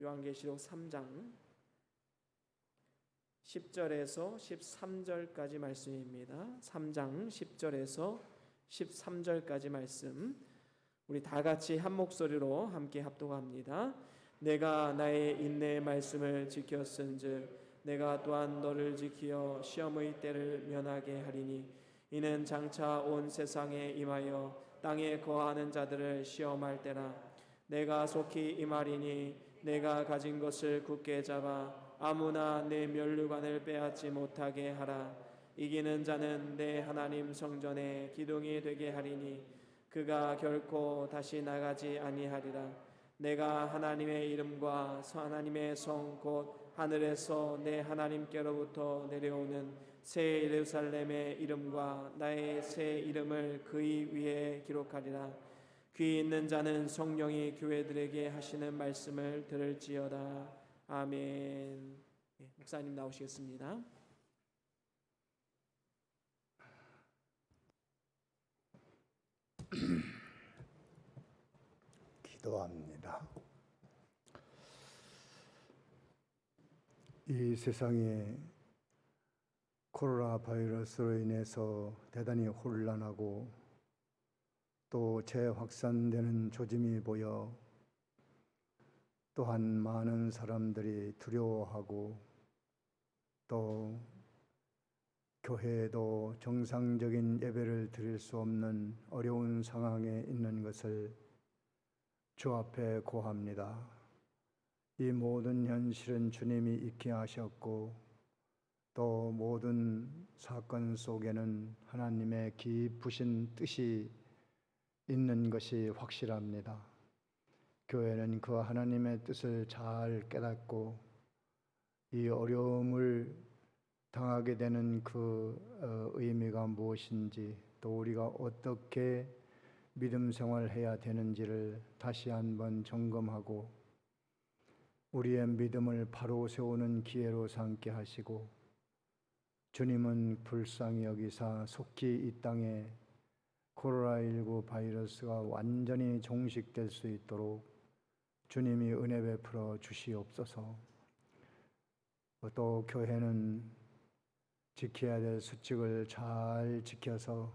요한계시록 3장 10절에서 13절까지 말씀입니다. 3장 10절에서 13절까지 말씀, 우리 다 같이 한 목소리로 함께 합독합니다. 내가 나의 인내의 말씀을 지켰은즉 내가 또한 너를 지키어 시험의 때를 면하게 하리니 이는 장차 온 세상에 임하여 땅에 거하는 자들을 시험할 때라. 내가 속히 임하리니 내가 가진 것을 굳게 잡아 아무나 내 면류관을 빼앗지 못하게 하라. 이기는 자는 내 하나님 성전에 기둥이 되게 하리니 그가 결코 다시 나가지 아니하리라. 내가 하나님의 이름과 하나님의 성 곧 하늘에서 내 하나님께로부터 내려오는 새 예루살렘의 이름과 나의 새 이름을 그의 위에 기록하리라. 귀 있는 자는 성령이 교회들에게 하시는 말씀을 들을지어다. 아멘. 목사님 나오시겠습니다. 기도합니다. 이 세상에 코로나 바이러스로 인해서 대단히 혼란하고 또 재확산되는 조짐이 보여 또한 많은 사람들이 두려워하고 또 교회에도 정상적인 예배를 드릴 수 없는 어려운 상황에 있는 것을 주 앞에 고합니다. 이 모든 현실은 주님이 있게 하셨고 또 모든 사건 속에는 하나님의 깊으신 뜻이 있는 것이 확실합니다. 교회는 그 하나님의 뜻을 잘 깨닫고 이 어려움을 당하게 되는 그 의미가 무엇인지 또 우리가 어떻게 믿음 생활해야 되는지를 다시 한번 점검하고 우리의 믿음을 바로 세우는 기회로 삼게 하시고 주님은 불쌍히 여기사 속히 이 땅에 코로나19 바이러스가 완전히 종식될 수 있도록 주님이 은혜 베풀어 주시옵소서. 또 교회는 지켜야 될 수칙을 잘 지켜서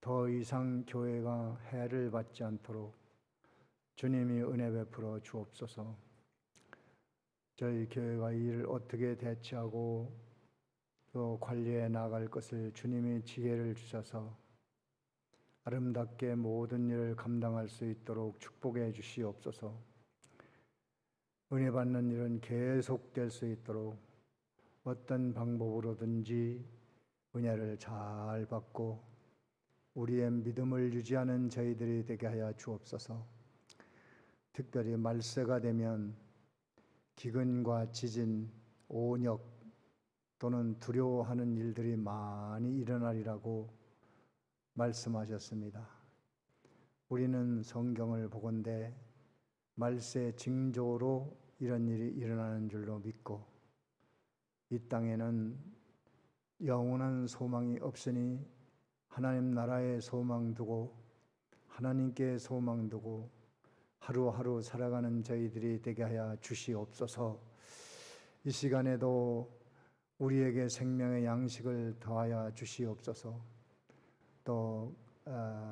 더 이상 교회가 해를 받지 않도록 주님이 은혜 베풀어 주옵소서. 저희 교회가 이 일을 어떻게 대처하고 또 관리해 나갈 것을 주님이 지혜를 주셔서 아름답게 모든 일을 감당할 수 있도록 축복해 주시옵소서. 은혜 받는 일은 계속될 수 있도록 어떤 방법으로든지 은혜를 잘 받고 우리의 믿음을 유지하는 저희들이 되게 하여 주옵소서. 특별히 말세가 되면 기근과 지진, 온역 또는 두려워하는 일들이 많이 일어나리라고 말씀하셨습니다. 우리는 성경을 보건대 말세 징조로 이런 일이 일어나는 줄로 믿고 이 땅에는 영원한 소망이 없으니 하나님 나라에 소망 두고 하나님께 소망 두고 하루하루 살아가는 저희들이 되게 하여 주시옵소서. 이 시간에도 우리에게 생명의 양식을 더하여 주시옵소서. 또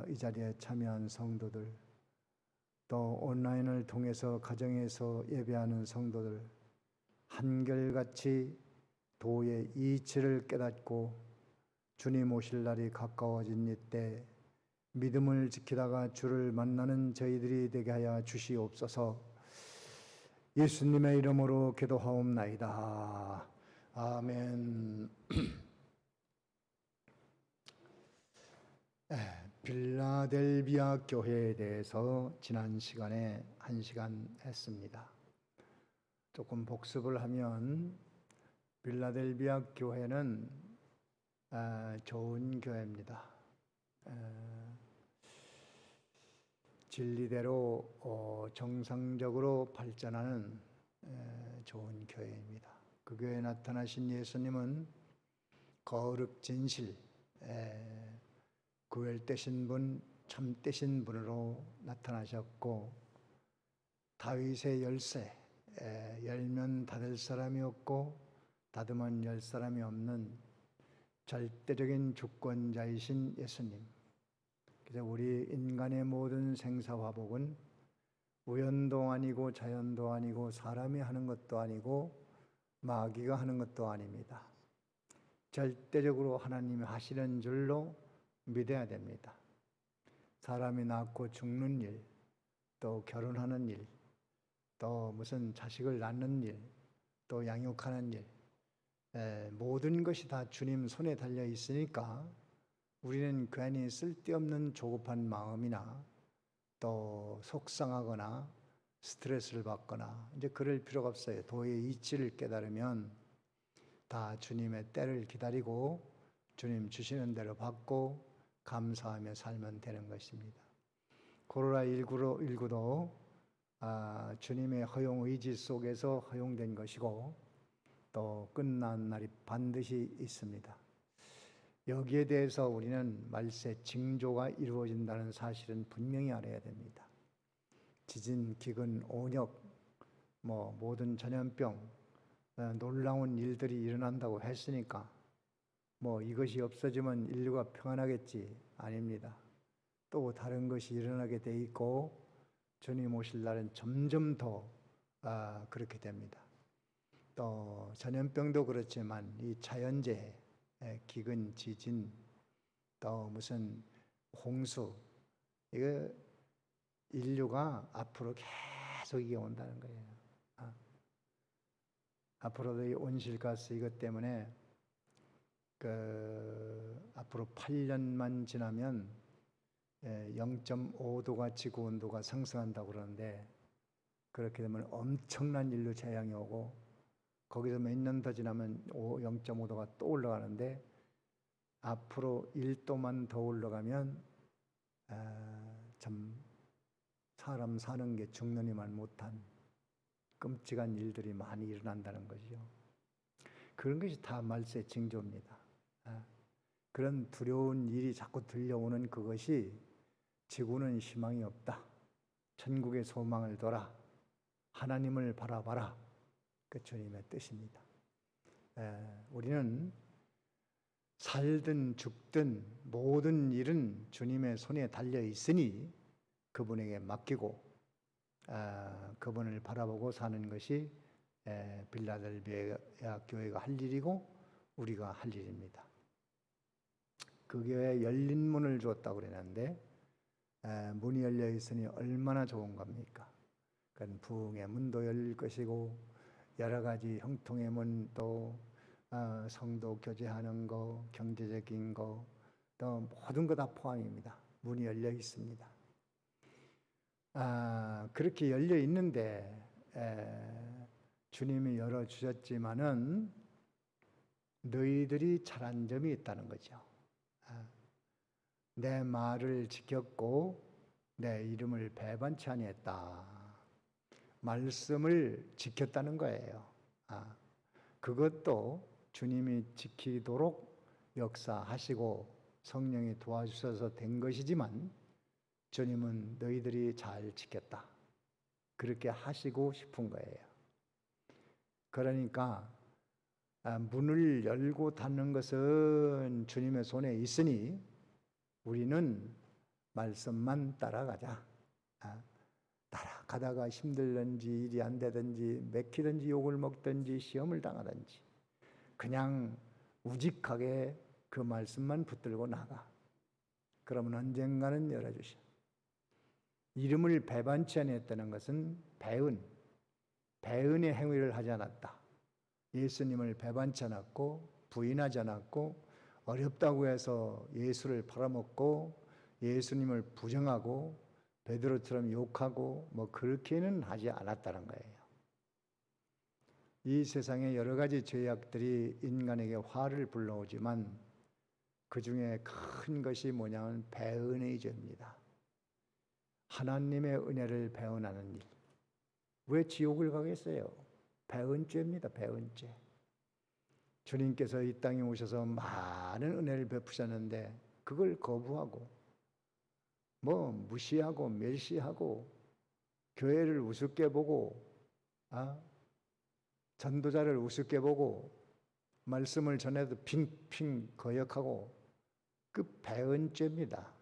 이 자리에 참여한 성도들, 또 온라인을 통해서 가정에서 예배하는 성도들 한결같이 도의 이치를 깨닫고 주님 오실 날이 가까워진 이때 믿음을 지키다가 주를 만나는 저희들이 되게 하여 주시옵소서. 예수님의 이름으로 기도하옵나이다. 아멘. 빌라델비아 교회에 대해서 지난 시간에 1시간 했습니다. 조금 복습을 하면 빌라델비아 교회는 좋은 교회입니다. 진리대로 정상적으로 발전하는 좋은 교회입니다. 그 교회에 나타나신 예수님은 거룩 진실, 구별되신 분, 참되신 분으로 나타나셨고 다윗의 열쇠, 열면 닫을 사람이 없고 닫으면 열 사람이 없는 절대적인 주권자이신 예수님. 그래서 우리 인간의 모든 생사화복은 우연도 아니고 자연도 아니고 사람이 하는 것도 아니고 마귀가 하는 것도 아닙니다. 절대적으로 하나님이 하시는 줄로 믿어야 됩니다. 사람이 낳고 죽는 일, 또 결혼하는 일, 또 무슨 자식을 낳는 일, 또 양육하는 일, 모든 것이 다 주님 손에 달려 있으니까 우리는 괜히 쓸데없는 조급한 마음이나 또 속상하거나 스트레스를 받거나 이제 그럴 필요가 없어요. 도의 이치를 깨달으면 다 주님의 때를 기다리고 주님 주시는 대로 받고 감사하며 살면 되는 것입니다. 코로나19도 주님의 허용 의지 속에서 허용된 것이고 또 끝난 날이 반드시 있습니다. 여기에 대해서 우리는 말세 징조가 이루어진다는 사실은 분명히 알아야 됩니다. 지진, 기근, 온역, 모든 전염병, 놀라운 일들이 일어난다고 했으니까 이것이 없어지면 인류가 평안하겠지? 아닙니다. 또 다른 것이 일어나게 돼 있고 주님 오실 날은 점점 더 그렇게 됩니다. 또 전염병도 그렇지만 이 자연재해, 기근, 지진, 또 무슨 홍수, 이거 인류가 앞으로 계속 이게 온다는 거예요. 앞으로도 이 온실가스 이것 때문에 앞으로 8년만 지나면 0.5도가 지구 온도가 상승한다고 그러는데 그렇게 되면 엄청난 인류 재앙이 오고 거기서 몇 년 더 지나면 0.5도가 또 올라가는데 앞으로 1도만 더 올라가면 참 사람 사는 게 죽느니만 못한 끔찍한 일들이 많이 일어난다는 거죠. 그런 것이 다 말세 징조입니다. 그런 두려운 일이 자꾸 들려오는 그것이 지구는 희망이 없다. 천국의 소망을 둬라. 하나님을 바라봐라. 그 주님의 뜻입니다. 우리는 살든 죽든 모든 일은 주님의 손에 달려 있으니 그분에게 맡기고 그분을 바라보고 사는 것이 빌라델비아 교회가 할 일이고 우리가 할 일입니다. 그 교회에 열린 문을 주었다고 그랬는데 문이 열려 있으니 얼마나 좋은 겁니까? 그건 부흥의 문도 열릴 것이고 여러 가지 형통의 문, 또 성도 교제하는 거, 경제적인 거, 또 모든 거 다 포함입니다. 문이 열려 있습니다. 그렇게 열려 있는데 주님이 열어 주셨지만은 너희들이 잘한 점이 있다는 거죠. 내 말을 지켰고 내 이름을 배반치 아니했다. 말씀을 지켰다는 거예요. 그것도 주님이 지키도록 역사하시고 성령이 도와주셔서 된 것이지만 주님은 너희들이 잘 지켰다. 그렇게 하시고 싶은 거예요. 그러니까 문을 열고 닫는 것은 주님의 손에 있으니 우리는 말씀만 따라가자. 따라가다가 힘들든지 일이 안 되든지 맥히든지 욕을 먹든지 시험을 당하든지 그냥 우직하게 그 말씀만 붙들고 나가. 그러면 언젠가는 열어주셔. 이름을 배반치 않았다는 것은 배은의 행위를 하지 않았다. 예수님을 배반치 않았고 부인하지 않았고 어렵다고 해서 예수를 팔아먹고 예수님을 부정하고 베드로처럼 욕하고 그렇게는 하지 않았다는 거예요. 이 세상에 여러 가지 죄악들이 인간에게 화를 불러오지만 그 중에 큰 것이 뭐냐면 배은의 죄입니다. 하나님의 은혜를 배은하는 일. 왜 지옥을 가겠어요? 배은죄입니다. 배은죄. 주님께서 이 땅에 오셔서 많은 은혜를 베푸셨는데 그걸 거부하고 무시하고 멸시하고 교회를 우습게 보고 전도자를 우습게 보고 말씀을 전해도 핑핑 거역하고 그 배은죄입니다.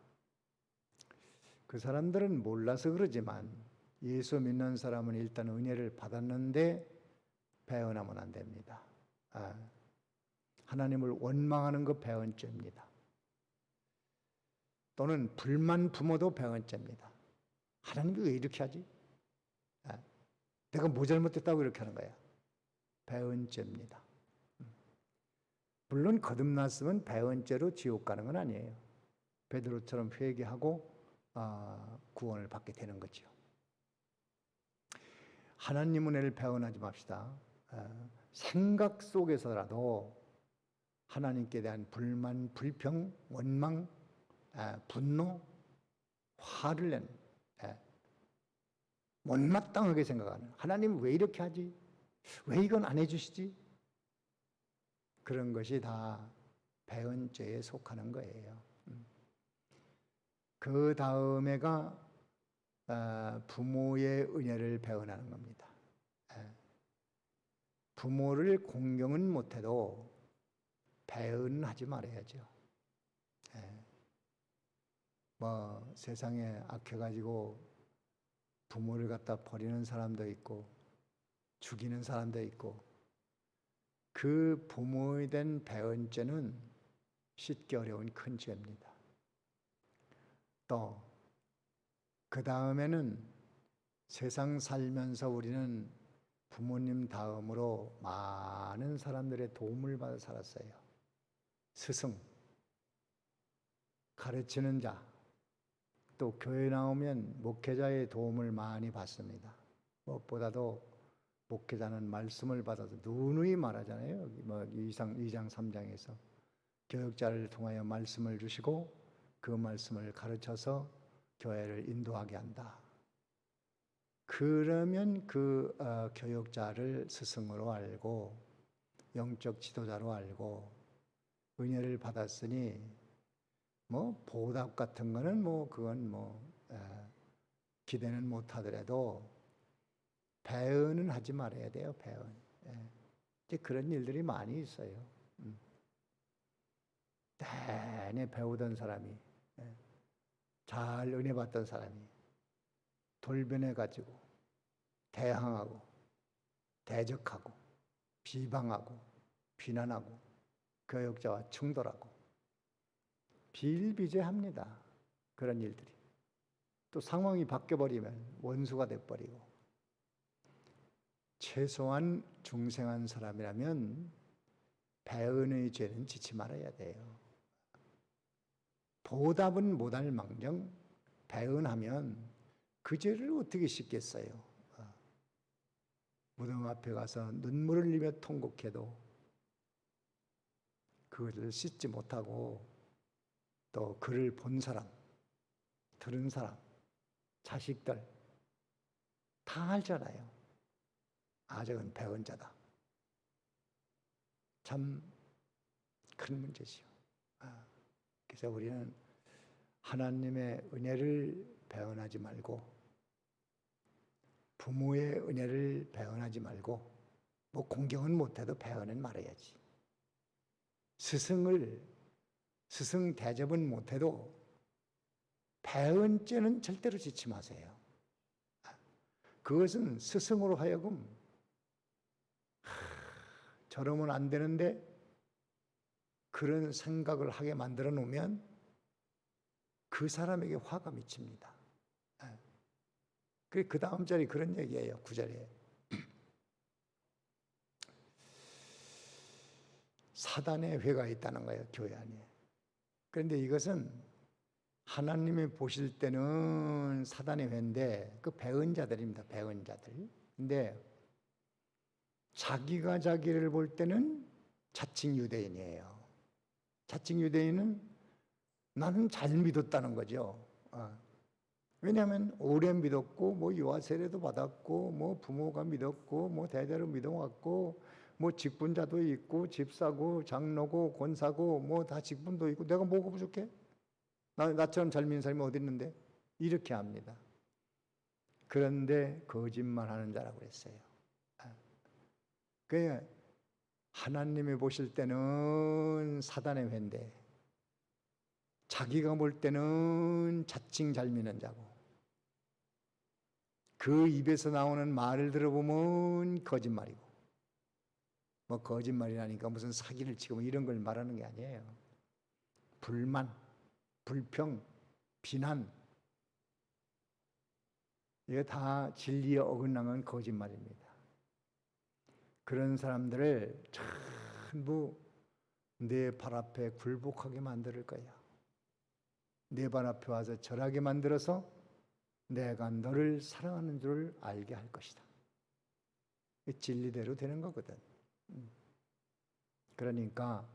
그 사람들은 몰라서 그러지만 예수 믿는 사람은 일단 은혜를 받았는데 배은하면 안 됩니다. 하나님을 원망하는 거 배은죄입니다. 또는 불만 부모도 배은죄입니다. 하나님이 왜 이렇게 하지? 내가 뭐 잘못했다고 이렇게 하는 거야. 배은죄입니다. 물론 거듭났으면 배은죄로 지옥 가는 건 아니에요. 베드로처럼 회개하고 구원을 받게 되는 거죠. 하나님 은혜를 배은하지 맙시다. 생각 속에서라도 하나님께 대한 불만, 불평, 원망, 분노, 화를 내는, 못마땅하게 생각하는, 하나님 왜 이렇게 하지? 왜 이건 안 해주시지? 그런 것이 다 배은죄에 속하는 거예요. 그 다음에가 부모의 은혜를 배은하는 겁니다. 부모를 공경은 못해도 배은하지 말아야죠. 뭐 세상에 악해가지고 부모를 갖다 버리는 사람도 있고 죽이는 사람도 있고, 그 부모에 대한 배은죄는 씻기 어려운 큰 죄입니다. 또 그 다음에는 세상 살면서 우리는 부모님 다음으로 많은 사람들의 도움을 받아 살았어요. 스승, 가르치는 자, 또 교회 나오면 목회자의 도움을 많이 받습니다. 무엇보다도 목회자는 말씀을 받아서 누누이 말하잖아요. 뭐 2장 3장에서 교역자를 통하여 말씀을 주시고 그 말씀을 가르쳐서 교회를 인도하게 한다. 그러면 그 교역자를 스승으로 알고 영적 지도자로 알고 은혜를 받았으니 뭐 보답 같은 거는 뭐 그건 뭐 기대는 못 하더라도 배은은 하지 말아야 돼요. 배은. 이제 그런 일들이 많이 있어요. 내내 배우던 사람이, 잘 은혜 받던 사람이 돌변해가지고 대항하고 대적하고 비방하고 비난하고 교역자와 충돌하고 비일비재합니다. 그런 일들이. 또 상황이 바뀌어버리면 원수가 돼버리고. 최소한 중생한 사람이라면 배은의 죄는 짓지 말아야 돼요. 보답은 못할 망정 배은하면 그 죄를 어떻게 씻겠어요? 무덤 앞에 가서 눈물을 흘리며 통곡해도 그것을 씻지 못하고, 또 그를 본 사람, 들은 사람, 자식들 다 알잖아요. 저건 배은자다. 참 큰 문제지요. 그래서 우리는 하나님의 은혜를 배은하지 말고 부모의 은혜를 배은하지 말고, 뭐 공경은 못해도 배은은 말아야지. 스승 대접은 못해도 배은죄는 절대로 짓지 마세요. 그것은 스승으로 하여금 저러면 안 되는데 그런 생각을 하게 만들어 놓으면 그 사람에게 화가 미칩니다. 그 다음 절이 그런 얘기예요. 9절에 사단의 회가 있다는 거예요. 교회 안에. 그런데 이것은 하나님이 보실 때는 사단의 회인데 그 배은자들입니다. 배은자들. 근데 자기가 자기를 볼 때는 자칭 유대인이에요. 자칭 유대인은 나는 잘 믿었다는 거죠. 왜냐하면 오래 믿었고, 뭐 유아 세례도 받았고, 뭐 부모가 믿었고, 뭐 대대로 믿어왔고, 뭐 직분자도 있고, 집사고, 장로고, 권사고, 뭐 다 직분도 있고, 내가 뭐가 부족해? 나처럼 잘 믿는 사람이 어디 있는데? 이렇게 합니다. 그런데 거짓말하는 자라고 그랬어요. 그 하나님이 보실 때는 사단의 회인데 자기가 볼 때는 자칭 잘 믿는 자고 그 입에서 나오는 말을 들어보면 거짓말이고 뭐 거짓말이라니까 무슨 사기를 치고 뭐 이런 걸 말하는 게 아니에요. 불만, 불평, 비난 이게 다 진리에 어긋나는 거짓말입니다. 그런 사람들을 전부 내 발 앞에 굴복하게 만들 거야. 내 발 앞에 와서 절하게 만들어서 내가 너를 사랑하는 줄 알게 할 것이다. 진리대로 되는 거거든. 그러니까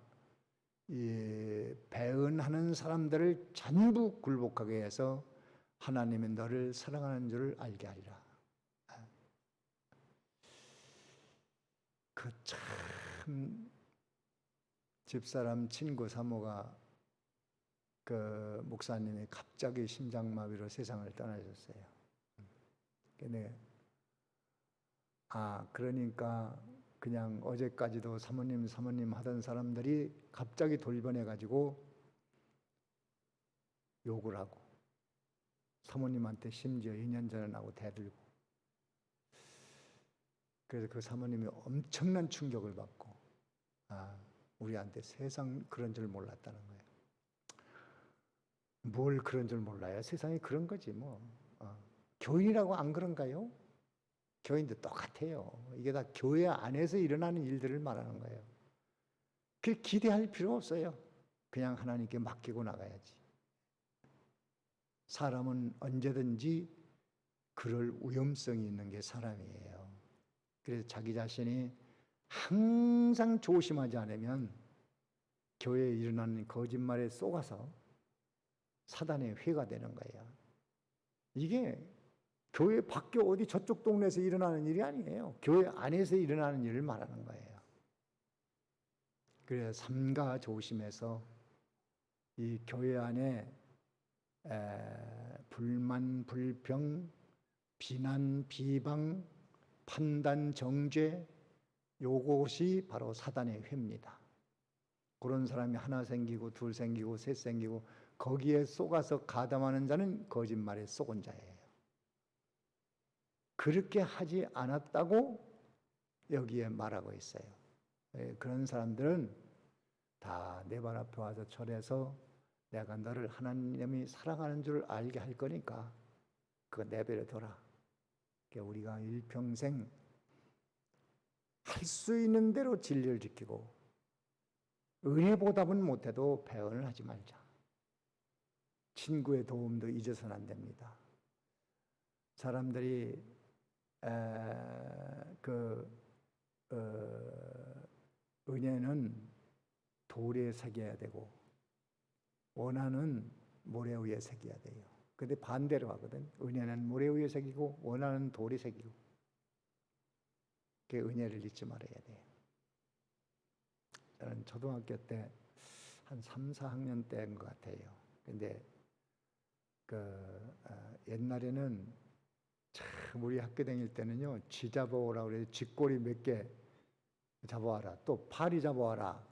이 배은하는 사람들을 전부 굴복하게 해서 하나님은 너를 사랑하는 줄 알게 하리라. 그 참 집사람 친구 사모가 그 목사님이 갑자기 심장마비로 세상을 떠나셨어요. 근데 그러니까 그냥 어제까지도 사모님 하던 사람들이 갑자기 돌변해 가지고 욕을 하고 사모님한테 심지어 2년 전에 나고 대들고 그래서 그 사모님이 엄청난 충격을 받고 우리한테 세상 그런 줄 몰랐다는 거예요. 뭘 그런 줄 몰라요? 세상이 그런 거지 뭐. 교인이라고 안 그런가요? 교인도 똑같아요. 이게 다 교회 안에서 일어나는 일들을 말하는 거예요. 그 기대할 필요 없어요. 그냥 하나님께 맡기고 나가야지. 사람은 언제든지 그럴 위험성이 있는 게 사람이에요. 그래서 자기 자신이 항상 조심하지 않으면 교회에 일어나는 거짓말에 속아서 사단의 회가 되는 거예요. 이게 교회 밖에 어디 저쪽 동네에서 일어나는 일이 아니에요. 교회 안에서 일어나는 일을 말하는 거예요. 그래서 삼가 조심해서 이 교회 안에 불만, 불평, 비난, 비방, 판단, 정죄 요것이 바로 사단의 회입니다. 그런 사람이 하나 생기고 둘 생기고 셋 생기고 거기에 속아서 가담하는 자는 거짓말에 속은 자예요. 그렇게 하지 않았다고 여기에 말하고 있어요. 그런 사람들은 다 내 발 앞에 와서 절해서 내가 너를 하나님이 사랑하는 줄 알게 할 거니까 그거 내버려둬라. 우리가 일평생 할 수 있는 대로 진리를 지키고 은혜 보답은 못해도 배언을 하지 말자. 친구의 도움도 잊어서는 안 됩니다. 사람들이 은혜는 돌에 새겨야 되고 원한은 모래 위에 새겨야 돼요. 근데 반대로 하거든. 은혜는 모래 위에 새기고 원한은 돌에 새기고. 그 은혜를 잊지 말아야 돼요. 저는 초등학교 때 한 3, 4학년 때인 것 같아요. 근데 옛날에는 참 우리 학교 다닐 때는요, 쥐 잡아오라 그래서 쥐꼬리 몇 개 잡아와라. 또 파리 잡아와라.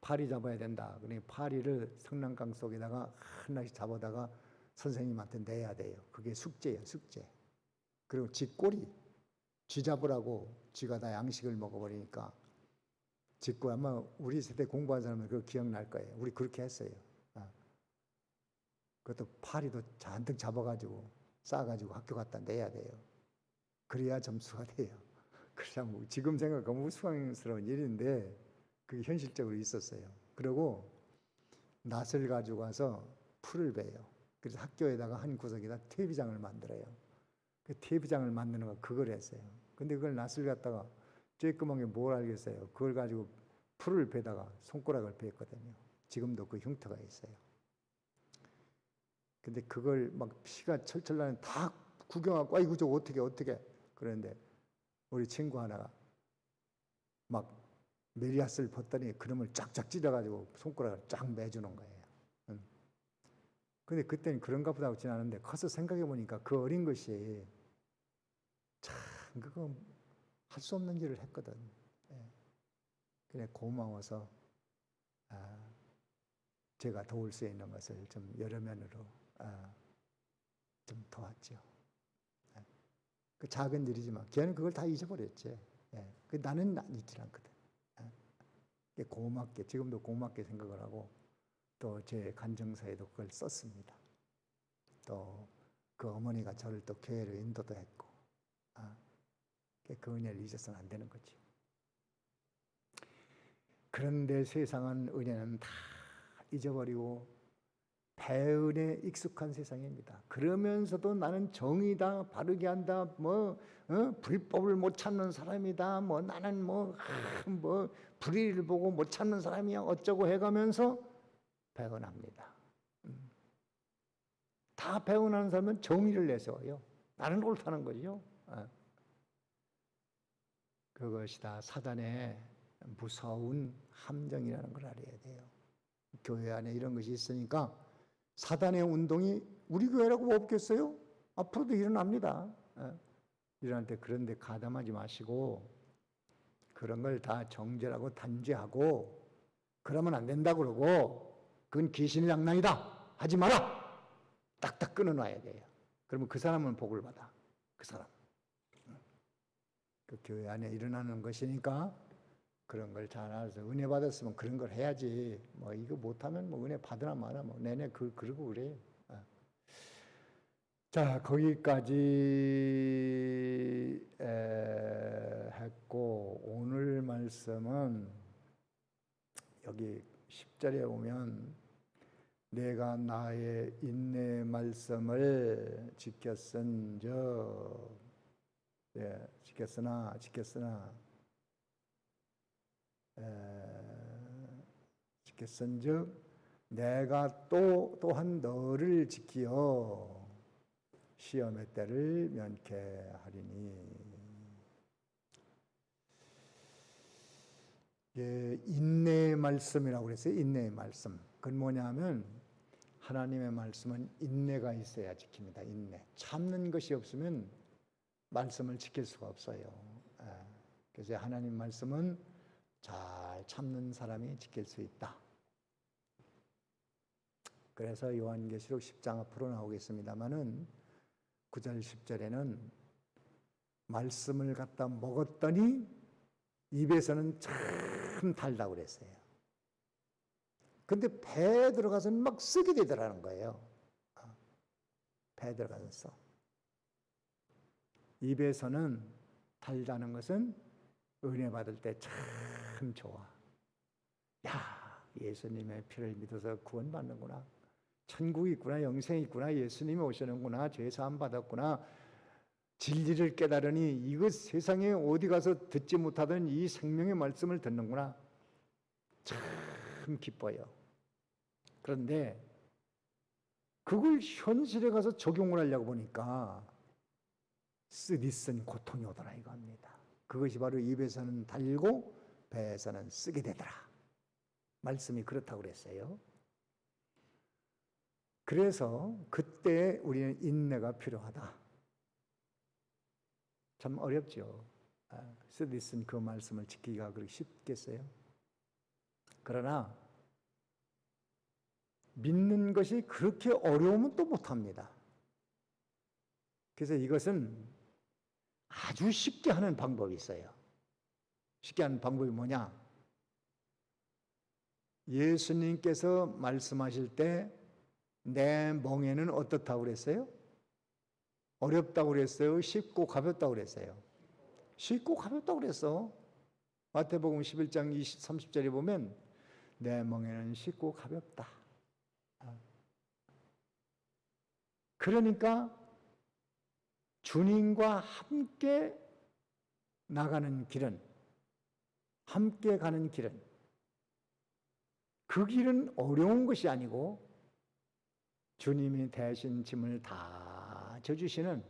파리 잡아야 된다. 그러니까 파리를 성난강 속에다가 하나씩 잡아다가 선생님한테 내야 돼요. 그게 숙제예요, 숙제. 그리고 쥐꼬리, 쥐 잡으라고 쥐가 다 양식을 먹어버리니까 쥐꼬리 아마 우리 세대 공부한 사람은 그거 기억날 거예요. 우리 그렇게 했어요. 그것도 파리도 잔뜩 잡아가지고 싸가지고 학교 갖다 내야 돼요. 그래야 점수가 돼요. 그래서 뭐 지금 생각하면 우스꽝스러운 일인데 그게 현실적으로 있었어요. 그리고 낫을 가지고 가서 풀을 베요. 그래서 학교에다가 한 구석에다 퇴비장을 만들어요. 그 퇴비장을 만드는 거 그걸 했어요. 근데 그걸 낫을 갖다가 쬐끄맣게 뭘 알겠어요. 그걸 가지고 풀을 베다가 손가락을 베었거든요. 지금도 그 흉터가 있어요. 근데 그걸 막 피가 철철 나는 다 구경하고 아이고 저거 어떻게 그런데 우리 친구 하나가 막 메리아스를 벗더니 그놈을 쫙쫙 찢어가지고 손가락을 쫙 매주는 거예요. 근데 그때는 그런가 보다 하고 지나는데 커서 생각해 보니까 그 어린 것이 참 그거 할 수 없는 일을 했거든. 그래 고마워서 제가 도울 수 있는 것을 좀 여러 면으로 좀 도왔죠. 그 작은 일이지만 걔는 그걸 다 잊어버렸지. 나는 잊지 않거든. 고맙게 지금도 고맙게 생각을 하고 또 제 간증서에도 그걸 썼습니다. 또 그 어머니가 저를 또 교회로 인도도 했고 그 은혜를 잊어서는 안 되는 거지. 그런데 세상은 은혜는 다 잊어버리고 배은에 익숙한 세상입니다. 그러면서도 나는 정의다, 바르게 한다, 불법을 못 찾는 사람이다, 나는 불의를 보고 못 찾는 사람이야 어쩌고 해가면서 배은합니다. 다 배은하는 사람은 정의를 내세워요. 나는 옳다는 거죠. 그것이 다 사단의 무서운 함정이라는 걸 알아야 돼요. 교회 안에 이런 것이 있으니까 사단의 운동이 우리 교회라고 없겠어요? 앞으로도 일어납니다. 일어날 때 그런 데 가담하지 마시고 그런 걸 다 정죄하고 단죄하고 그러면 안 된다 그러고 그건 귀신의 장난이다 하지 마라 딱딱 끊어놔야 돼요. 그러면 그 사람은 복을 받아. 그 사람. 그 교회 안에 일어나는 것이니까 그런 걸 잘 알아서 은혜 받았으면 그런 걸 해야지. 이거 못하면 은혜 받으나 마나 내내 그러고 그래. 자 거기까지 했고 오늘 말씀은 여기 10절에 보면 내가 나의 인내 말씀을 지켰은즉 내가 또한 너를 지키어 시험의 때를 면케하리니. 인내의 말씀이라고 그랬어요. 인내의 말씀. 그건 뭐냐면 하나님의 말씀은 인내가 있어야 지킵니다. 인내. 참는 것이 없으면 말씀을 지킬 수가 없어요. 그래서 하나님 말씀은 잘 참는 사람이 지킬 수 있다. 그래서 요한계시록 10장 앞으로 나오겠습니다마는 9절 10절에는 말씀을 갖다 먹었더니 입에서는 참 달다고 그랬어요. 근데 배에 들어가서는 막 쓰게 되더라는 거예요. 배에 들어가서 써. 입에서는 달다는 것은 은혜 받을 때 참 좋아. 야, 예수님의 피를 믿어서 구원받는구나. 천국이 있구나. 영생이 있구나. 예수님이 오시는구나. 죄사함 받았구나. 진리를 깨달으니 이것 세상에 어디 가서 듣지 못하던 이 생명의 말씀을 듣는구나. 참 기뻐요. 그런데 그걸 현실에 가서 적용을 하려고 보니까 쓰디쓴 고통이 오더라 이겁니다. 그것이 바로 입에서는 달고 배에서는 쓰게 되더라. 말씀이 그렇다고 그랬어요. 그래서 그때 우리는 인내가 필요하다. 참 어렵죠. 쓰디쓴 그 말씀을 지키기가 그렇게 쉽겠어요? 그러나 믿는 것이 그렇게 어려우면 또 못합니다. 그래서 이것은 아주 쉽게 하는 방법이 있어요. 쉽게 하는 방법이 뭐냐? 예수님께서 말씀하실 때 내 멍에는 어떻다고 그랬어요? 어렵다고 그랬어요? 쉽고 가볍다고 그랬어요? 쉽고 가볍다고 그랬어. 마태복음 11장 30절에 보면 내 멍에는 쉽고 가볍다. 그러니까 주님과 함께 나가는 길은, 함께 가는 길은, 그 길은 어려운 것이 아니고 주님이 대신 짐을 다 져주시는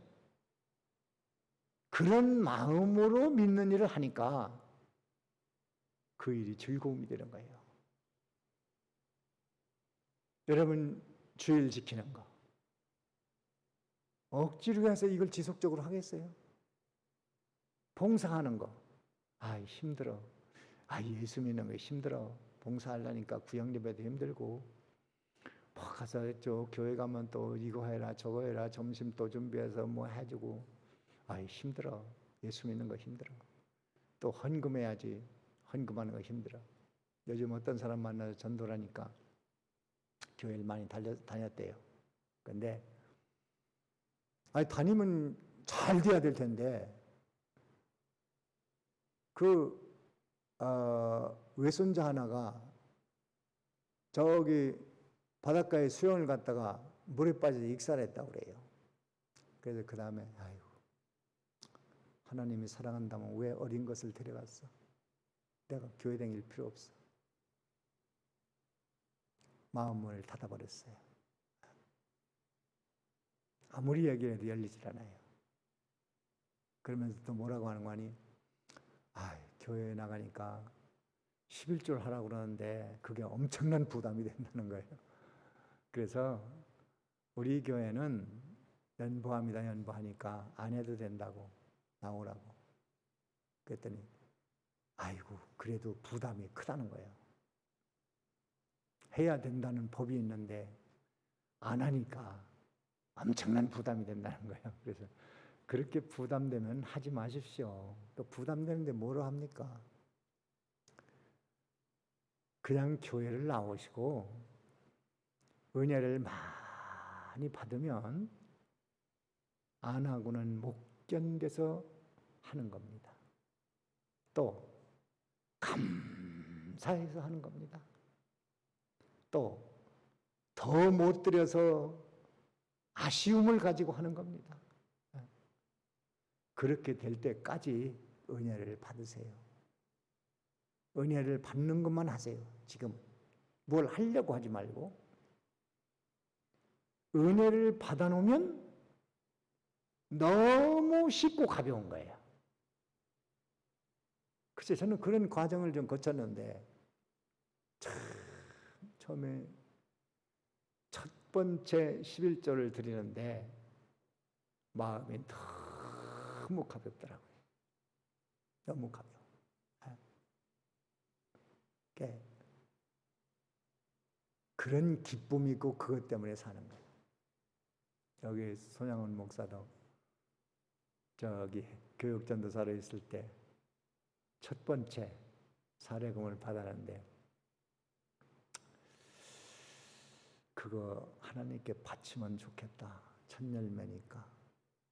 그런 마음으로 믿는 일을 하니까 그 일이 즐거움이 되는 거예요. 여러분 주일 지키는 거 억지로 해서 이걸 지속적으로 하겠어요? 봉사하는 거 힘들어. 예수 믿는 거 힘들어. 봉사하려니까 구역 예배도 힘들고, 뭐 가서 저 교회 가면 또 이거 해라 저거 해라 점심 또 준비해서 뭐 해주고, 힘들어. 예수 믿는 거 힘들어. 또 헌금해야지. 헌금하는 거 힘들어. 요즘 어떤 사람 만나서 전도라니까 교회를 많이 다녔대요. 근데 다니면 잘 돼야 될 텐데 외손자 하나가 저기 바닷가에 수영을 갔다가 물에 빠져서 익살했다고 그래요. 그래서 그 다음에 하나님이 사랑한다면 왜 어린 것을 데려갔어? 내가 교회 다닐 필요 없어. 마음을 닫아버렸어요. 아무리 얘기해도 열리질 않아요. 그러면서 또 뭐라고 하는 거 아니? 교회에 나가니까 11조를 하라고 그러는데 그게 엄청난 부담이 된다는 거예요. 그래서 우리 교회는 연보합니다. 연보하니까 안 해도 된다고 나오라고. 그랬더니 그래도 부담이 크다는 거예요. 해야 된다는 법이 있는데 안 하니까 엄청난 부담이 된다는 거예요. 그래서 그렇게 부담되면 하지 마십시오. 또 부담되는데 뭐로 합니까? 그냥 교회를 나오시고 은혜를 많이 받으면 안 하고는 못 견뎌서 하는 겁니다. 또 감사해서 하는 겁니다. 또 더 못 드려서 아쉬움을 가지고 하는 겁니다. 그렇게 될 때까지 은혜를 받으세요. 은혜를 받는 것만 하세요. 지금 뭘 하려고 하지 말고 은혜를 받아놓으면 너무 쉽고 가벼운 거예요. 글쎄 저는 그런 과정을 좀 거쳤는데 처음에 첫 번째 11조를 드리는데 마음이 너무 가볍더라고요. 너무 가벼워. 그런 기쁨이 있고 그것 때문에 사는 거예요. 여기 손양원 목사도 저기 교육전도사로 있을 때 첫 번째 사례금을 받았는데 그거 하나님께 바치면 좋겠다. 첫 열매니까.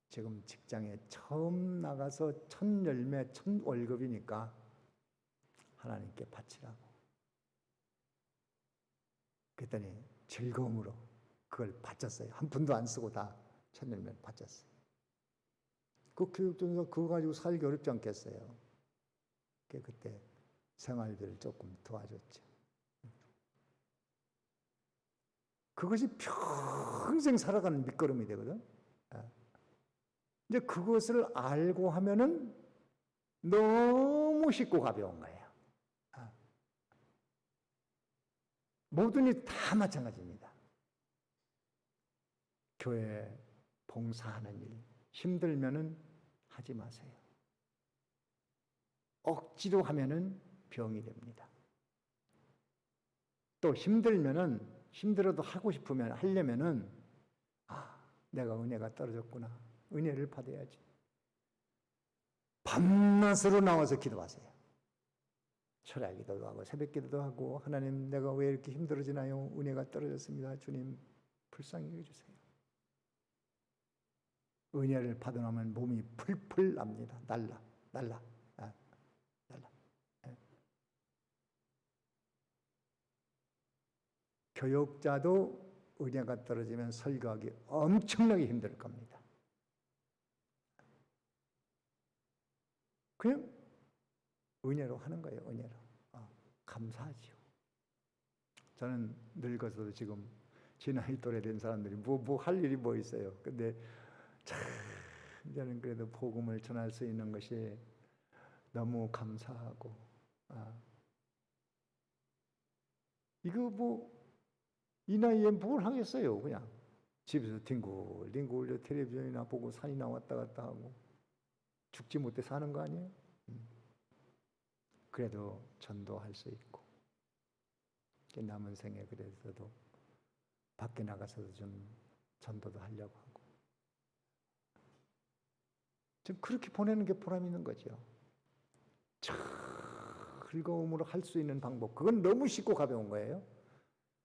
지금 직장에 처음 나가서 첫 열매, 첫 월급이니까 하나님께 바치라고. 그랬더니 즐거움으로 그걸 바쳤어요. 한 푼도 안 쓰고 다 첫 열매 바쳤어요. 그 교육전도사 그거 가지고 살기 어렵지 않겠어요. 그때 생활비를 조금 도와줬죠. 그것이 평생 살아가는 밑거름이 되거든. 이제 그것을 알고 하면은 너무 쉽고 가벼운 거예요. 모든 일 다 마찬가지입니다. 교회 봉사하는 일 힘들면은 하지 마세요. 억지로 하면은 병이 됩니다. 또 힘들어도 하고 싶으면 하려면은 내가 은혜가 떨어졌구나. 은혜를 받아야지. 밤낮으로 나와서 기도하세요. 철야 기도도 하고 새벽 기도도 하고 하나님 내가 왜 이렇게 힘들어지나요? 은혜가 떨어졌습니다. 주님 불쌍히 해주세요. 은혜를 받아놓으면 몸이 풀풀 납니다. 날라. 교육자도 은혜가 떨어지면 설교하기 엄청나게 힘들 겁니다. 그냥 은혜로 하는 거예요. 은혜로. 감사하지요. 저는 늙어서도 지금 제 나이 또래 된 사람들이 뭐 할 일이 뭐 있어요. 근데 참 저는 그래도 복음을 전할 수 있는 것이 너무 감사하고 이거 이 나이에 뭘 하겠어요. 그냥 집에서 뒹굴뒹굴 텔레비전이나 보고 산이나 왔다 갔다 하고 죽지 못해 사는 거 아니에요? 그래도 전도할 수 있고, 남은 생에 그래서도 밖에 나가서도 좀 전도도 하려고 하고, 좀 그렇게 보내는 게 보람 있는 거죠. 즐거움으로 할 수 있는 방법, 그건 너무 쉽고 가벼운 거예요.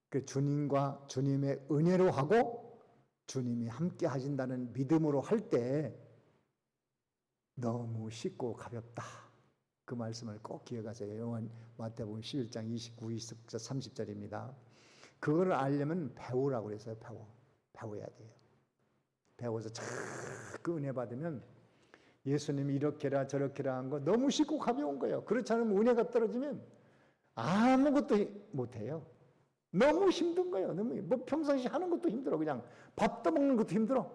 그 주님과 주님의 은혜로 하고 주님이 함께 하신다는 믿음으로 할 때 너무 쉽고 가볍다. 그 말씀을 꼭 기억하세요. 마태복음 11장 29, 24, 30절입니다. 그걸 알려면 배우라고 그랬어요. 배워야 돼요. 배워서 그 은혜 받으면 예수님이 이렇게라 저렇게라 한 거 너무 쉽고 가벼운 거예요. 그렇지 않으면 은혜가 떨어지면 아무것도 못해요. 너무 힘든 거예요. 너무 평상시 하는 것도 힘들어. 그냥 밥 떠먹는 것도 힘들어.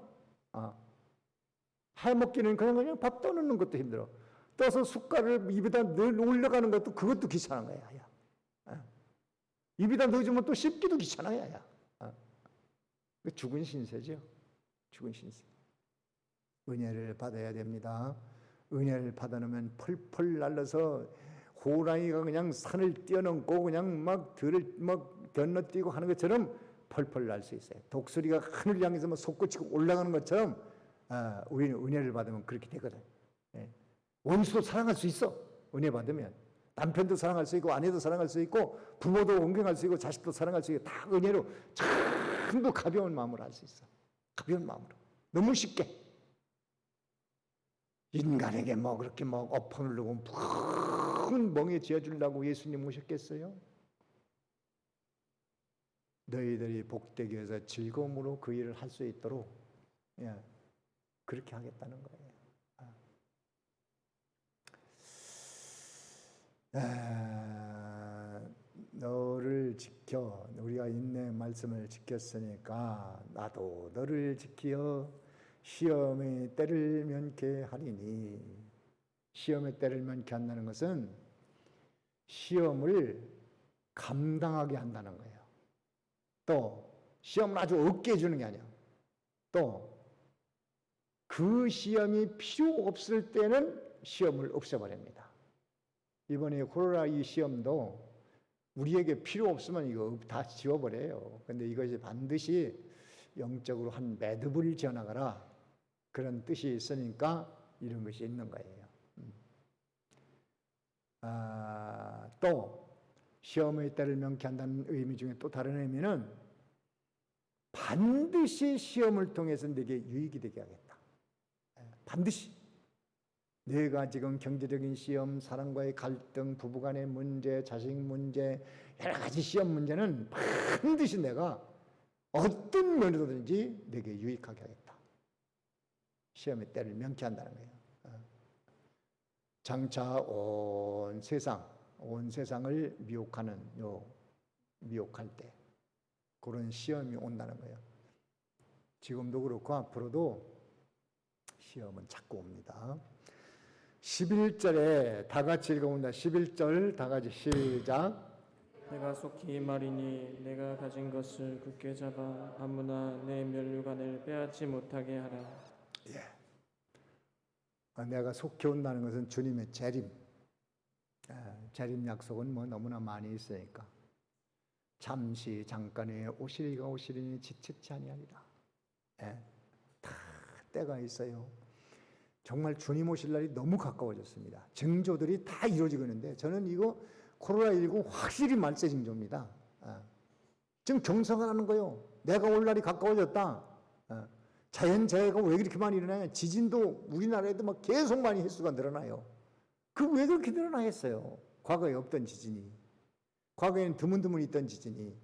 해먹기는 그냥 밥 떠넣는 것도 힘들어. 떠서 숟갈을 입에다 올려가는 것도 그것도 귀찮은 거야. 입에다 넣어주면 또 씹기도 귀찮아요. 죽은 신세죠. 죽은 신세. 은혜를 받아야 됩니다. 은혜를 받아놓으면 펄펄 날려서 호랑이가 그냥 산을 뛰어넘고 그냥 막 들을 막 건너뛰고 하는 것처럼 펄펄 날 수 있어요. 독수리가 하늘 향해서 막 솟구치고 올라가는 것처럼 우리는 은혜를 받으면 그렇게 되거든. 원수도 사랑할 수 있어. 은혜 받으면 남편도 사랑할 수 있고 아내도 사랑할 수 있고 부모도 존경할 수 있고 자식도 사랑할 수 있고 다 은혜로 전부 가벼운 마음으로 할 수 있어. 가벼운 마음으로 너무 쉽게. 인간에게 뭐 그렇게 뭐 엎어 누르고 큰 멍에 지어주려고 예수님 오셨겠어요? 너희들이 복되게 해서 즐거움으로 그 일을 할 수 있도록 그렇게 하겠다는 거예요. 너를 지켜. 우리가 인내 말씀을 지켰으니까 나도 너를 지키어 시험의 때를 면케 하리니. 시험의 때를 면케 한다는 것은 시험을 감당하게 한다는 거예요. 또 시험을 아주 없게 해주는 게 아니야. 또 그 시험이 필요 없을 때는 시험을 없애버립니다. 이번에 코로나 이 시험도 우리에게 필요 없으면 이거 다 지워버려요. 근데 이것이 반드시 영적으로 한 매듭을 지어나가라. 그런 뜻이 있으니까 이런 것이 있는 거예요. 또 시험의 때를 명쾌한다는 의미 중에 또 다른 의미는 반드시 시험을 통해서 내게 유익이 되게 하겠다. 반드시. 내가 지금 경제적인 시험, 사람과의 갈등, 부부간의 문제, 자식 문제, 여러 가지 시험 문제는 반드시 내가 어떤 면으로든지 내게 유익하게 하겠다. 시험의 때를 명쾌한다는 거예요. 장차 온 세상을 미혹할 때 그런 시험이 온다는 거예요. 지금도 그렇고 앞으로도 시험은 자꾸 옵니다. 11절에 다 같이 읽어봅니다. 11절 다 같이 시작. 내가 속히 말이니 내가 가진 것을 굳게 잡아 아무나 내 면류관을 빼앗지 못하게 하라. 내가 속히 온다는 것은 주님의 재림. 재림 약속은 뭐 너무나 많이 있으니까. 잠시 잠깐의 오시리가 오시리니 지체치 아니하리라. 다 때가 있어요. 정말 주님 오실 날이 너무 가까워졌습니다. 징조들이 다 이루어지고 있는데 저는 이거 코로나19 확실히 말세 징조입니다. 지금 경성하는 거예요. 내가 올 날이 가까워졌다. 자연재해가 왜 그렇게 많이 일어나냐. 지진도 우리나라에도 막 계속 많이 횟수가 늘어나요. 그 왜 그렇게 늘어나겠어요? 과거에 없던 지진이. 과거에는 드문드문 있던 지진이.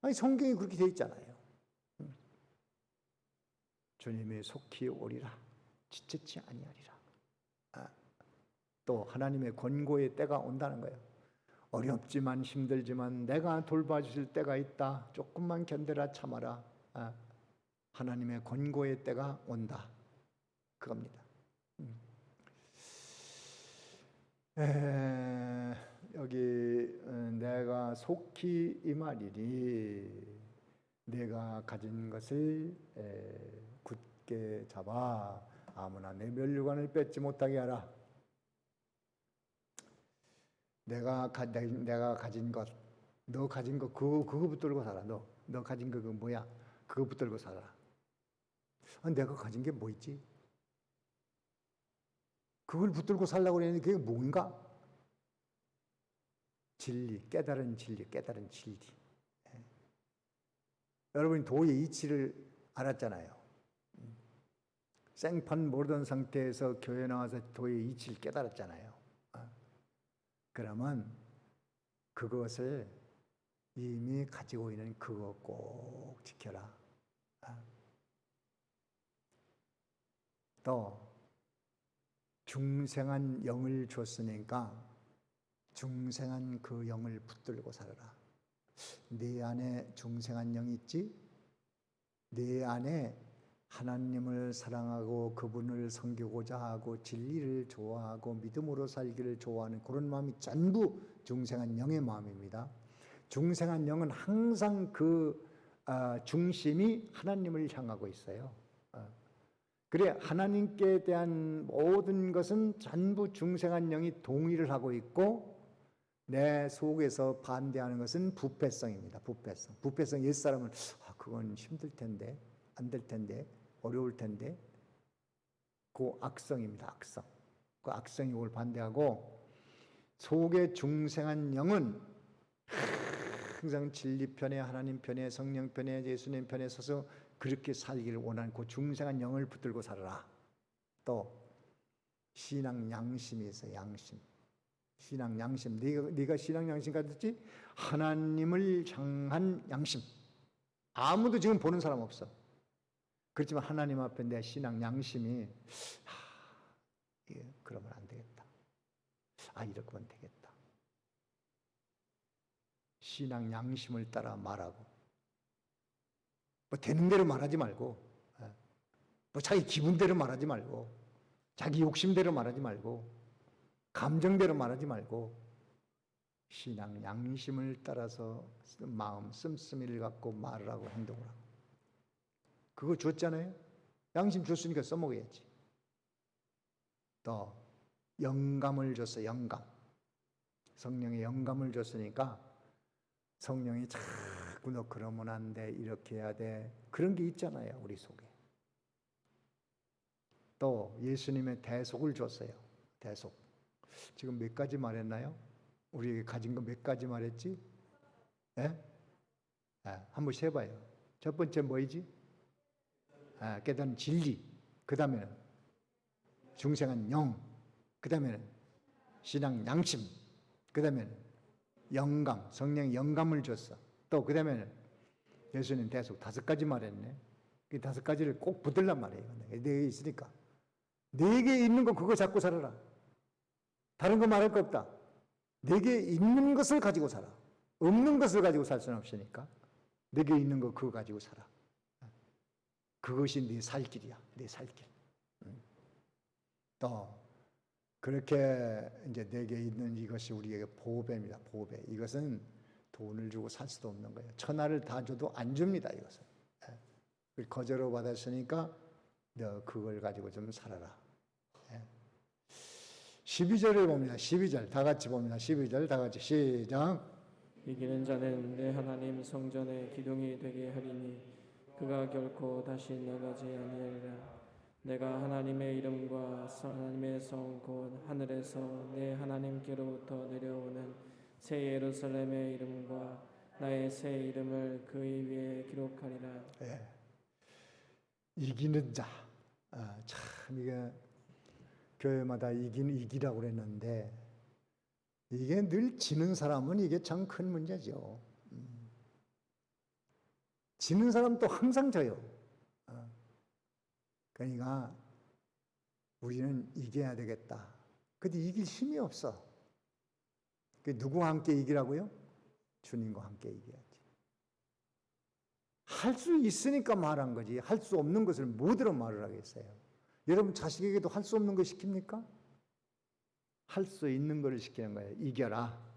아니 성경이 그렇게 돼 있잖아요. 주님이 속히 오리라. 지체치 아니하리라. 또 하나님의 권고의 때가 온다는 거예요. 어렵지만 힘들지만 내가 돌봐주실 때가 있다. 조금만 견뎌라 참아라. 하나님의 권고의 때가 온다. 그겁니다. 여기 내가 속히 임하리니 내가 가진 것을 굳게 잡아 아무나 내 면류관을 뺏지 못하게 하라. 내가 가진 것, 너 가진 거 그거 붙들고 살아. 너 가진 거 그거 뭐야? 그거 붙들고 살아. 내가 가진 게 뭐 있지? 그걸 붙들고 살라고 그러는데 그게 뭔가? 진리, 깨달은 진리. 예. 여러분이 도의 이치를 알았잖아요. 생판 모르던 상태에서 교회 나와서 도의 이치를 깨달았잖아요. 그러면 그것을 이미 가지고 있는 그거 꼭 지켜라. 또 중생한 영을 줬으니까 중생한 그 영을 붙들고 살아라. 네 안에 중생한 영이 있지? 네 안에 하나님을 사랑하고 그분을 섬기고자 하고 진리를 좋아하고 믿음으로 살기를 좋아하는 그런 마음이 전부 중생한 영의 마음입니다. 중생한 영은 항상 그 중심이 하나님을 향하고 있어요. 그래 하나님께 대한 모든 것은 전부 중생한 영이 동의를 하고 있고 내 속에서 반대하는 것은 부패성입니다. 부패성 옛사람은 그건 힘들 텐데 안 될 텐데 어려울 텐데 그 악성입니다. 악성. 그 악성이 그걸 반대하고 속의 중생한 영은 항상 진리 편에 하나님 편에 성령 편에 예수님 편에 서서 그렇게 살기를 원하는 그 중생한 영을 붙들고 살아라. 또 신앙 양심이 있어요. 양심. 신앙 양심. 네가 신앙 양심 가졌지? 하나님을 향한 양심. 아무도 지금 보는 사람 없어. 그렇지만 하나님 앞에 내 신앙 양심이 그러면 안 되겠다. 이렇게 하면 되겠다. 신앙 양심을 따라 말하고 뭐 되는 대로 말하지 말고 뭐 자기 기분대로 말하지 말고 자기 욕심대로 말하지 말고 감정대로 말하지 말고 신앙 양심을 따라서 마음 씀씀이를 갖고 말을 하고 행동을 하고 그거 줬잖아요. 양심 줬으니까 써먹어야지. 또 영감을 줬어. 영감. 성령의 영감을 줬으니까 성령이 자꾸 너 그러면 안 돼. 이렇게 해야 돼. 그런 게 있잖아요. 우리 속에. 또 예수님의 대속을 줬어요. 대속. 지금 몇 가지 말했나요? 우리에게 가진 거 몇 가지 말했지? 예? 한번 세봐요. 첫 번째 뭐이지? 깨달은 진리. 그 다음에는 중생한 영. 그 다음에는 신앙 양심. 그 다음에는 영감. 성령의 영감을 줬어. 또 그 다음에는 예수님 대속. 5가지 말했네. 그 5가지를 꼭 붙들란 말이에요. 네 개 있으니까. 4개 있는 거 그거 잡고 살아라. 다른 거 말할 거 없다. 4개 있는 것을 가지고 살아. 없는 것을 가지고 살 수는 없으니까 4개 있는 거 그거 가지고 살아. 그것이 네 살 길이야. 네 살 길. 또 그렇게 이제 4개 있는 이것이 우리에게 보배입니다. 보배. 이것은 돈을 주고 살 수도 없는 거예요. 천하를 다 줘도 안 줍니다. 이것은. 거저로 받았으니까 너 그걸 가지고 좀 살아라. 12절을 봅니다. 12절 다 같이 봅니다. 12절 다 같이 시작. 이기는 자는 내 하나님 성전의 기둥이 되게 하리니 그가 결코 다시 나가지 아니하리라. 내가 하나님의 이름과 하나님의 성 곧 하늘에서 내 하나님께로부터 내려오는 새 예루살렘의 이름과 나의 새 이름을 그 위에 기록하리라. 이기는 자. 참 이게 교회마다 이기라고 그랬는데 이게 늘 지는 사람은 이게 참 큰 문제죠. 지는 사람도 항상 져요. 그러니까 우리는 이겨야 되겠다. 근데 이길 힘이 없어. 누구와 함께 이기라고요? 주님과 함께 이겨야지. 할 수 있으니까 말한 거지. 할 수 없는 것을 뭐대로 말을 하겠어요? 여러분 자식에게도 할 수 없는 거 시킵니까? 할 수 있는 것을 시키는 거예요. 이겨라.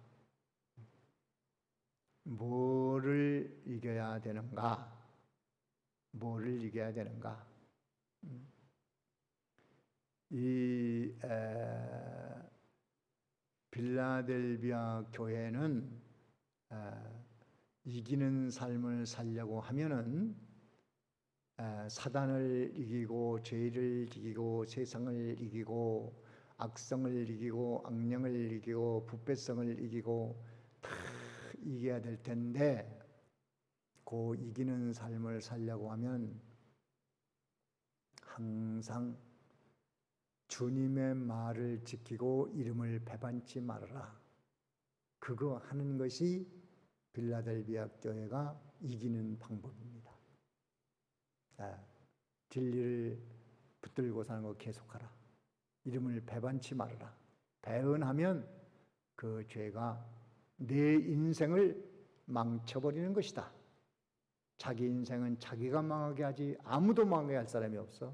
뭐를 이겨야 되는가? 뭐를 이겨야 되는가? 빌라델비아 교회는 이기는 삶을 살려고 하면은 사단을 이기고 죄를 이기고 세상을 이기고 악성을 이기고 악령을 이기고 부패성을 이기고 다 이겨야 될 텐데 그 이기는 삶을 살려고 하면 항상 주님의 말을 지키고 이름을 배반치 말아라. 그거 하는 것이 빌라델비아 교회가 이기는 방법입니다. 진리를 붙들고 사는 거 계속하라. 이름을 배반치 말아라. 배은하면 그 죄가 내 인생을 망쳐버리는 것이다. 자기 인생은 자기가 망하게 하지 아무도 망하게 할 사람이 없어.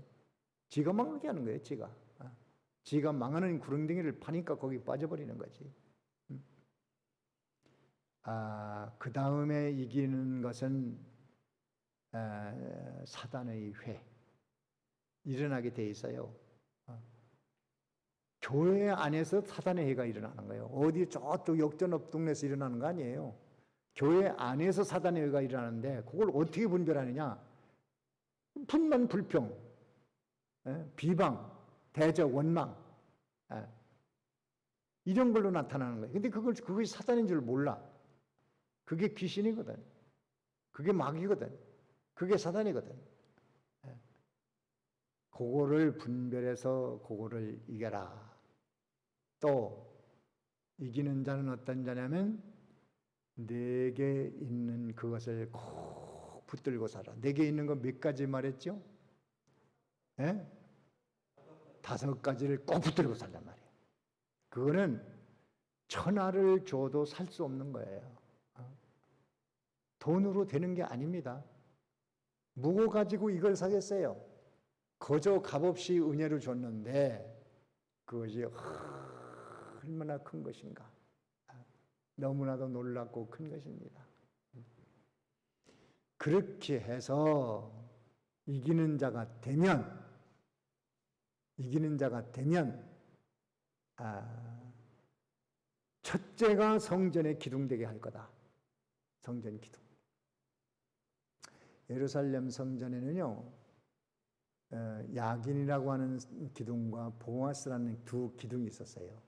지가 망하게 하는 거예요. 지가 망하는 구렁텅이를 파니까 거기 빠져버리는 거지. 그 다음에 이기는 것은 사단의 회 일어나게 돼 있어요. 교회 안에서 사단의 회가 일어나는 거예요. 어디 저쪽 역전 옆 동네에서 일어나는 거 아니에요. 교회 안에서 사단의 회가 일어나는데 그걸 어떻게 분별하느냐? 분만 불평, 비방, 대적, 원망 이런 걸로 나타나는 거예요. 근데 그것이 사단인 줄 몰라. 그게 귀신이거든. 그게 마귀거든. 그게 사단이거든. 그거를 분별해서 그거를 이겨라. 또 이기는 자는 어떤 자냐면 내게 있는 그것을 꼭 붙들고 살아. 내게 있는 거 몇 가지 말했죠? 5가지를 꼭 붙들고 살란 말이에요. 그거는 천하를 줘도 살 수 없는 거예요. 돈으로 되는 게 아닙니다. 뭐 가지고 이걸 사겠어요? 거저 값없이 은혜를 줬는데 그것이 얼마나 큰 것인가. 너무나도 놀랍고 큰 것입니다. 그렇게 해서 이기는 자가 되면 첫째가 성전에 기둥되게 할 거다. 성전 기둥. 예루살렘 성전에는요, 야긴이라고 하는 기둥과 보아스라는 두 기둥이 있었어요.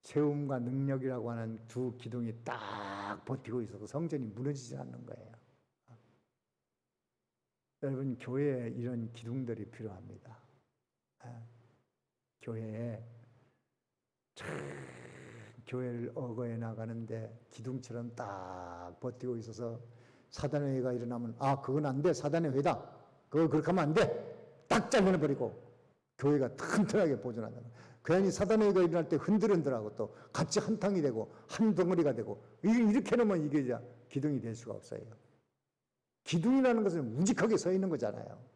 세움과 능력이라고 하는 두 기둥이 딱 버티고 있어서 성전이 무너지지 않는 거예요. 여러분, 교회에 이런 기둥들이 필요합니다. 교회에 교회를 억어해 나가는데 기둥처럼 딱 버티고 있어서 사단의 회가 일어나면 그건 안 돼. 사단의 회다. 그거 그렇게 하면 안 돼. 딱 잘라내버리고 교회가 튼튼하게 보존한다. 괜히 사단의 회가 일어날 때 흔들흔들하고 또 같이 한탕이 되고 한 덩어리가 되고 이렇게 놓으면 이게 이제 기둥이 될 수가 없어요. 기둥이라는 것은 우직하게 서 있는 거잖아요.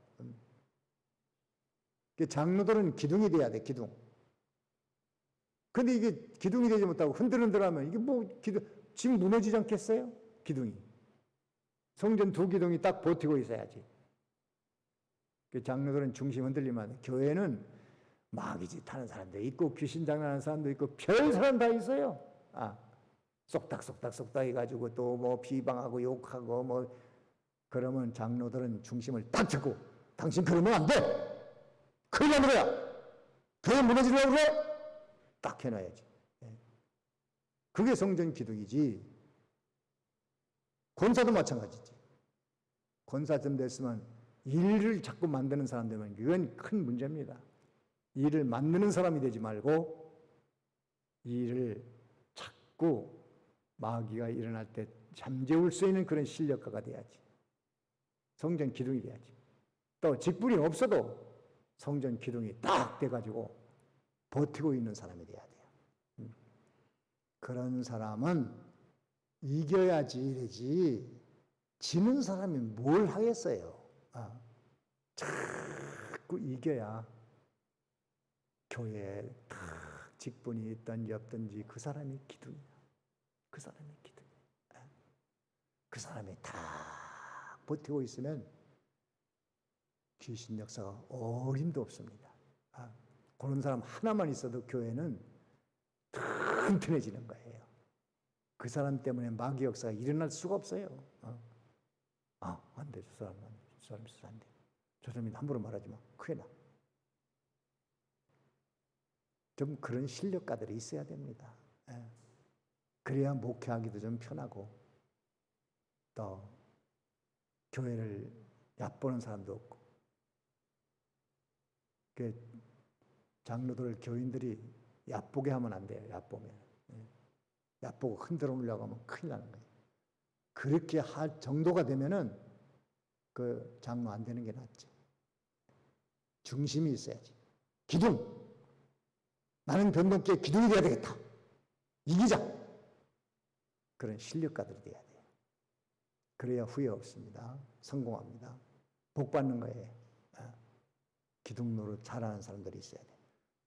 장로들은 기둥이 돼야 돼. 기둥. 근데 이게 기둥이 되지 못하고 흔들흔들하면 이게 지금 무너지지 않겠어요? 기둥이. 성전 두 기둥이 딱 버티고 있어야지. 장로들은 중심 흔들리면 교회는 마귀짓 하는 사람도 있고 귀신 장난하는 사람도 있고 별 사람 다 있어요. 쏙닥 해가지고 또 뭐 비방하고 욕하고 그러면 장로들은 중심을 딱 잡고 당신 그러면 안 돼. 큰일 나는 거야. 교회 무너지려고 그래. 딱 해놔야지. 그게 성전 기둥이지. 권사도 마찬가지지. 권사쯤 됐으면 일을 자꾸 만드는 사람 되면 이건 큰 문제입니다. 일을 만드는 사람이 되지 말고 일을 자꾸 마귀가 일어날 때 잠재울 수 있는 그런 실력가가 돼야지. 성전 기둥이 돼야지. 또 직분이 없어도 성전 기둥이 딱 돼가지고 버티고 있는 사람이 돼야 돼요. 그런 사람은 이겨야지 이러지 지는 사람이 뭘 하겠어요. 자꾸 이겨야 교회에 딱 직분이 있든지 없든지 그 사람이 기둥이야. 그 사람이 기둥. 그 사람이 다 버티고 있으면 귀신 역사가 어림도 없습니다. 그런 사람 하나만 있어도 교회는 튼튼해지는 거예요. 그 사람 때문에 마귀 역사가 일어날 수가 없어요. 안 돼. 저 사람은 안 돼. 저 사람 있어서 안 돼. 저 사람이 함부로 말하지 마. 큰일 나. 좀 그런 실력가들이 있어야 됩니다. 그래야 목회하기도 좀 편하고 또 교회를 얕보는 사람도 없고 그 장로들 교인들이 얕보게 하면 안 돼요. 얕보면 얕보고 흔들어 놓으려고 하면 큰일 나는 거예요. 그렇게 할 정도가 되면은 그 장로 안 되는 게 낫지. 중심이 있어야지. 기둥. 나는 변동기에 기둥이 돼야 되겠다. 이기자. 그런 실력가들이 돼야 돼요. 그래야 후회 없습니다. 성공합니다. 복 받는 거예요. 기둥 노릇 잘하는 사람들이 있어야 돼요.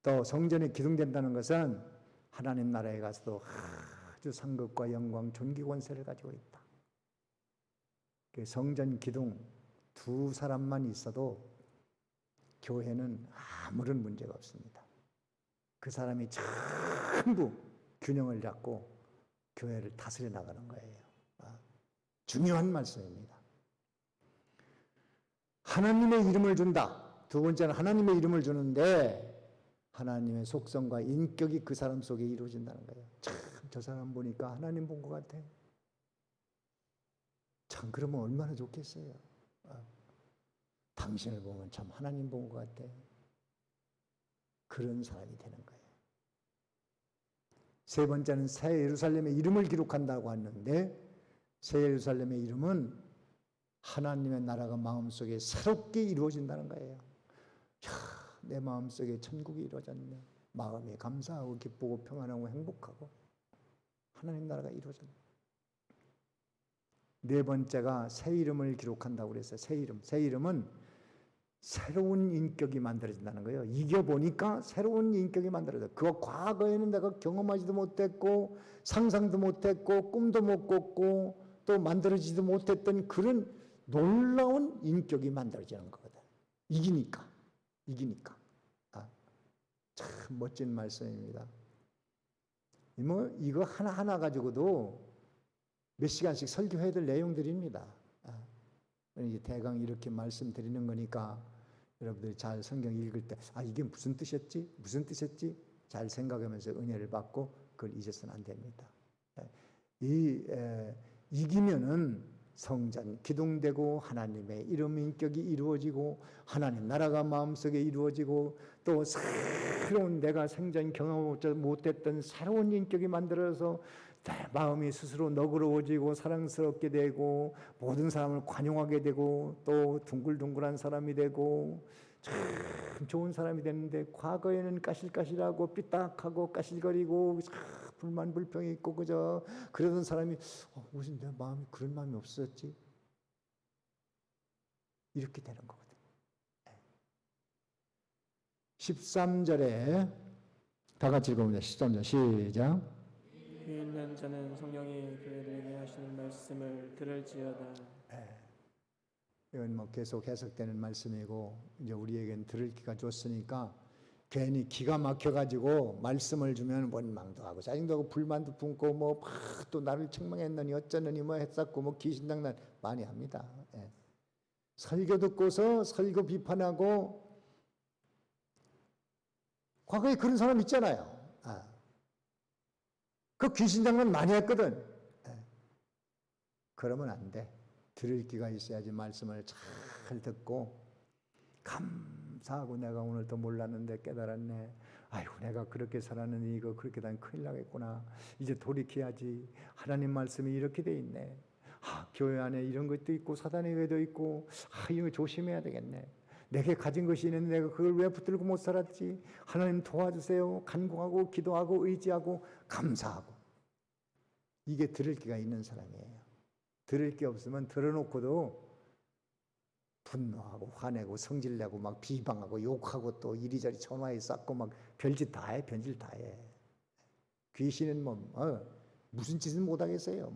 또 성전에 기둥된다는 것은 하나님 나라에 가서도 아주 상급과 영광, 존귀, 권세를 가지고 있다. 성전 기둥 두 사람만 있어도 교회는 아무런 문제가 없습니다. 그 사람이 전부 균형을 잡고 교회를 다스려 나가는 거예요. 중요한 말씀입니다. 하나님의 이름을 준다. 두 번째는 하나님의 이름을 주는데 하나님의 속성과 인격이 그 사람 속에 이루어진다는 거예요. 참, 저 사람 보니까 하나님 본 것 같아. 참, 그러면 얼마나 좋겠어요. 당신을 보면 참 하나님 본 것 같아. 그런 사람이 되는 거예요. 세 번째는 새 예루살렘의 이름을 기록한다고 하는데 새 예루살렘의 이름은 하나님의 나라가 마음속에 새롭게 이루어진다는 거예요. 내 마음속에 천국이 이루어졌네. 마음이 감사하고 기쁘고 평안하고 행복하고 하나님 나라가 이루어졌네. 네 번째가 새 이름을 기록한다고 그랬어요. 새 이름. 새 이름은 새로운 인격이 만들어진다는 거예요. 이겨보니까 새로운 인격이 만들어져요. 그거 과거에는 내가 경험하지도 못했고 상상도 못했고 꿈도 못 꿨고 또 만들어지지도 못했던 그런 놀라운 인격이 만들어지는 거거든. 이기니까. 참 멋진 말씀입니다. 이거 하나하나 가지고도 몇 시간씩 설교해야 될 내용들입니다. 대강 이렇게 말씀드리는 거니까 여러분들이 잘 성경 읽을 때 이게 무슨 뜻이었지? 잘 생각하면서 은혜를 받고 그걸 잊어서는 안 됩니다. 이기면은 성전 기둥되고 하나님의 이름 인격이 이루어지고 하나님 나라가 마음속에 이루어지고 또 새로운 내가 생전 경험하지 못했던 새로운 인격이 만들어서 내 마음이 스스로 너그러워지고 사랑스럽게 되고 모든 사람을 관용하게 되고 또 둥글둥글한 사람이 되고 참 좋은 사람이 되는데 과거에는 까실까실하고 삐딱하고 까실거리고 불만 불평이 있고 그러던 사람이 무슨 내 마음이 그런 마음이 없었지? 이렇게 되는 거거든요. 13절에 다 같이 읽어봅니다. 13절 시작. 있는 자는 성령이 교회들에게 하시는 말씀을 들을지어다. 이건 계속 해석되는 말씀이고 이제 우리에겐 들을 기가 줬으니까 괜히 기가 막혀가지고 말씀을 주면 원망도 하고 짜증도 하고 불만도 품고 또 나를 책망했느니 어쩌느니 했었고 귀신장난 많이 합니다. 설교 듣고서 설교 비판하고 과거에 그런 사람 있잖아요. 그 귀신장난 많이 했거든. 그러면 안 돼. 들을 기가 있어야지 말씀을 잘 듣고 감사하고 내가 오늘 또 몰랐는데 깨달았네. 아이고 내가 그렇게 살았는데 이거 그렇게 난 큰일 나겠구나. 이제 돌이켜야지. 하나님 말씀이 이렇게 돼 있네. 교회 안에 이런 것도 있고 사단의 괴도 있고 이거 조심해야 되겠네. 내게 가진 것이 있는데 내가 그걸 왜 붙들고 못 살았지? 하나님 도와주세요. 간구하고 기도하고 의지하고 감사하고. 이게 들을 기가 있는 사람이에요. 들을 게 없으면 들어놓고도 분노하고 화내고 성질내고 막 비방하고 욕하고 또 이리저리 전화에 쌓고 막 별짓 다 해. 변질 다 해. 귀신은 무슨 짓은 못하겠어요.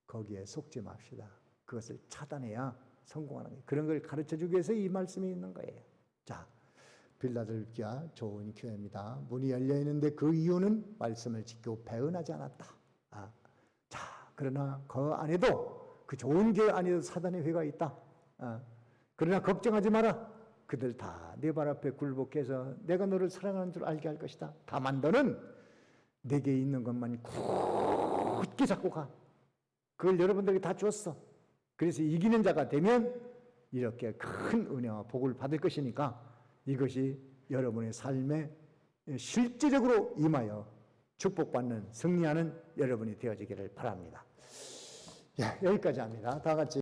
거기에 속지 맙시다. 그것을 차단해야 성공하는 거예요. 그런 걸 가르쳐주기 위해서 이 말씀이 있는 거예요. 자, 빌라델피아 좋은 교회입니다. 문이 열려 있는데 그 이유는 말씀을 지키고 배은하지 않았다. 자, 그러나 그 안에도 그 좋은 교회 안에도 사단의 회가 있다. 그러나 걱정하지 마라. 그들 다 내 발 앞에 굴복해서 내가 너를 사랑하는 줄 알게 할 것이다. 다만 너는 내게 있는 것만 굳게 잡고 가. 그걸 여러분들에게 다 줬어. 그래서 이기는 자가 되면 이렇게 큰 은혜와 복을 받을 것이니까 이것이 여러분의 삶에 실제적으로 임하여 축복받는 승리하는 여러분이 되어지기를 바랍니다. 여기까지 합니다. 다 같이